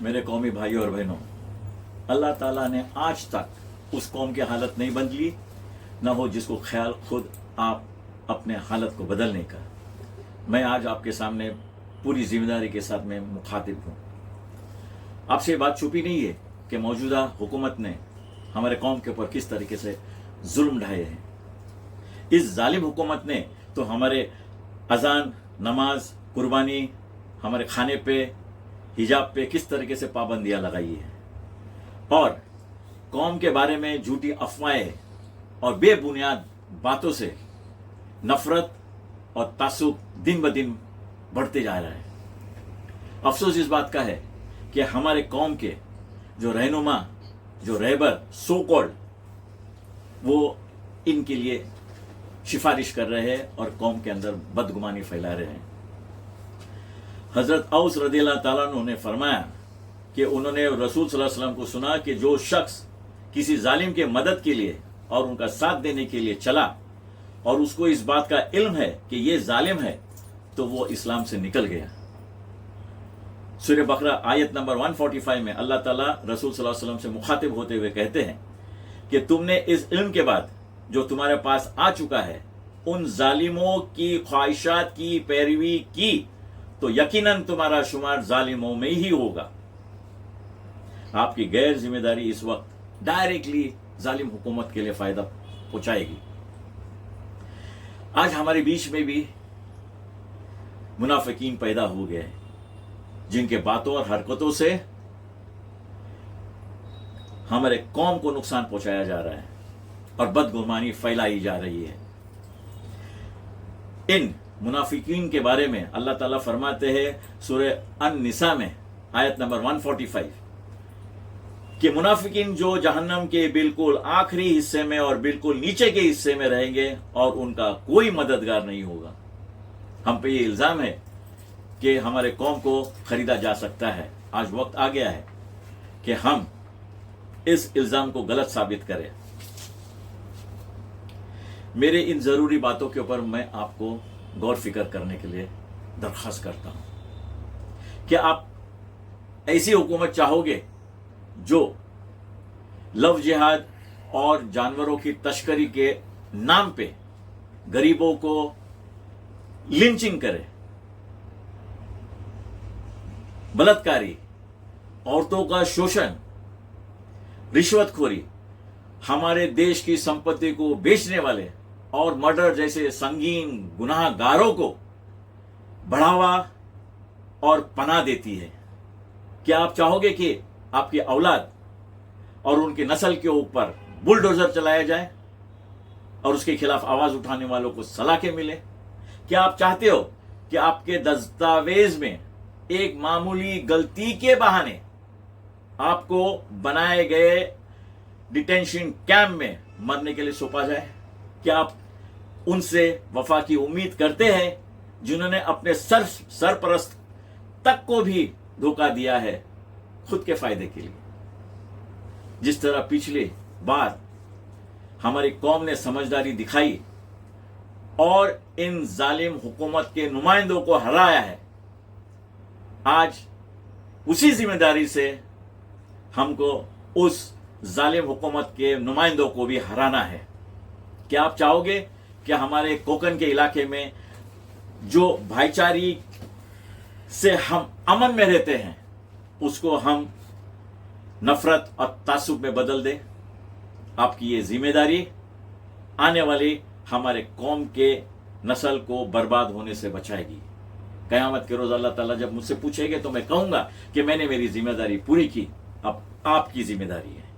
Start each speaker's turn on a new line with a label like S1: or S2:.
S1: मेरे कौमी भाइयों और बहनों, अल्लाह ताला ने आज तक उस कौम की हालत नहीं बदली, ना हो जिसको ख्याल खुद आप अपने हालत को बदलने का। मैं आज आपके सामने पूरी जिम्मेदारी के साथ में मुखातिब हूँ। आपसे बात छुपी नहीं है कि मौजूदा हुकूमत ने हमारे कौम के ऊपर किस तरीके से जुल्म ढाए हैं। इस जालिम हुकूमत ने तो हमारे अजान, नमाज, कुर्बानी, हमारे खाने पे, हिजाब पे किस तरीके से पाबंदियां लगाई है और कौम के बारे में झूठी अफवाहें और बेबुनियाद बातों से नफरत और तासुब दिन ब दिन बढ़ते जा रहा है। अफसोस इस बात का है कि हमारे कौम के जो रहनुमा, जो रहबर सो कॉल्ड, वो इनके लिए सिफारिश कर रहे हैं और कौम के अंदर बदगुमानी फैला रहे हैं। हजरत औस रदियल्लाहु ताला अन्हु ने फरमाया कि उन्होंने रसूल सल्लल्लाहु अलैहि वसल्लम को सुना कि जो शख्स किसी जालिम के मदद के लिए और उनका साथ देने के लिए चला और उसको इस बात का इल्म है कि ये जालिम है, तो वो इस्लाम से निकल गया। सूरह बकरा आयत नंबर 145 में अल्लाह ताला रसूल सल्लल्लाहु अलैहि वसल्लम से मुखातिब होते हुए कहते हैं कि तुमने इस इल्म के बाद जो तुम्हारे पास आ चुका है उन जालिमों की ख्वाहिशात की पैरवी की, तो यकीनन तुम्हारा शुमार जालिमों में ही होगा। आपकी गैर जिम्मेदारी इस वक्त डायरेक्टली जालिम हुकूमत के लिए फायदा पहुंचाएगी। आज हमारे बीच में भी मुनाफिकीन पैदा हो गए हैं, जिनके बातों और हरकतों से हमारे कौम को नुकसान पहुंचाया जा रहा है और बदगुमानी फैलाई जा रही है। इन मुनाफिकीन के बारे में अल्लाह ताला फरमाते हैं सूरह अन-निसा में आयत नंबर 145 कि मुनाफिकीन जो जहन्नम के बिल्कुल आखिरी हिस्से में और बिल्कुल नीचे के हिस्से में रहेंगे और उनका कोई मददगार नहीं होगा। हम पे ये इल्जाम है कि हमारे कौम को खरीदा जा सकता है। आज वक्त आ गया है कि हम इस इल्जाम को गलत साबित करें। मेरे इन जरूरी बातों के ऊपर मैं आपको गौर फिक्र करने के लिए दरख्वास्त करता हूं कि आप ऐसी हुकूमत चाहोगे जो लव जिहाद और जानवरों की तस्करी के नाम पे गरीबों को लिंचिंग करे, बलात्कारी, औरतों का शोषण, रिश्वतखोरी, हमारे देश की संपत्ति को बेचने वाले और मर्डर जैसे संगीन गुनाहगारों को बढ़ावा और पनाह देती है? क्या आप चाहोगे कि आपकी औलाद और उनकी नस्ल के ऊपर बुलडोजर चलाया जाए और उसके खिलाफ आवाज उठाने वालों को सलाखें मिले? क्या आप चाहते हो कि आपके दस्तावेज में एक मामूली गलती के बहाने आपको बनाए गए डिटेंशन कैंप में मरने के लिए सौंपा जाए? क्या आप उनसे वफा की उम्मीद करते हैं जिन्होंने अपने सरपरस्त तक को भी धोखा दिया है खुद के फायदे के लिए? जिस तरह पिछली बार हमारी कौम ने समझदारी दिखाई और इन जालिम हुकूमत के नुमाइंदों को हराया है, आज उसी जिम्मेदारी से हमको उस जालिम हुकूमत के नुमाइंदों को भी हराना है। क्या आप चाहोगे कि हमारे कोकन के इलाके में जो भाईचारी से हम अमन में रहते हैं उसको हम नफरत और तासुब में बदल दें? आपकी ये जिम्मेदारी आने वाली हमारे कौम के नस्ल को बर्बाद होने से बचाएगी। कयामत के रोज अल्लाह ताला जब मुझसे पूछेंगे तो मैं कहूंगा कि मैंने मेरी जिम्मेदारी पूरी की, अब आपकी जिम्मेदारी है।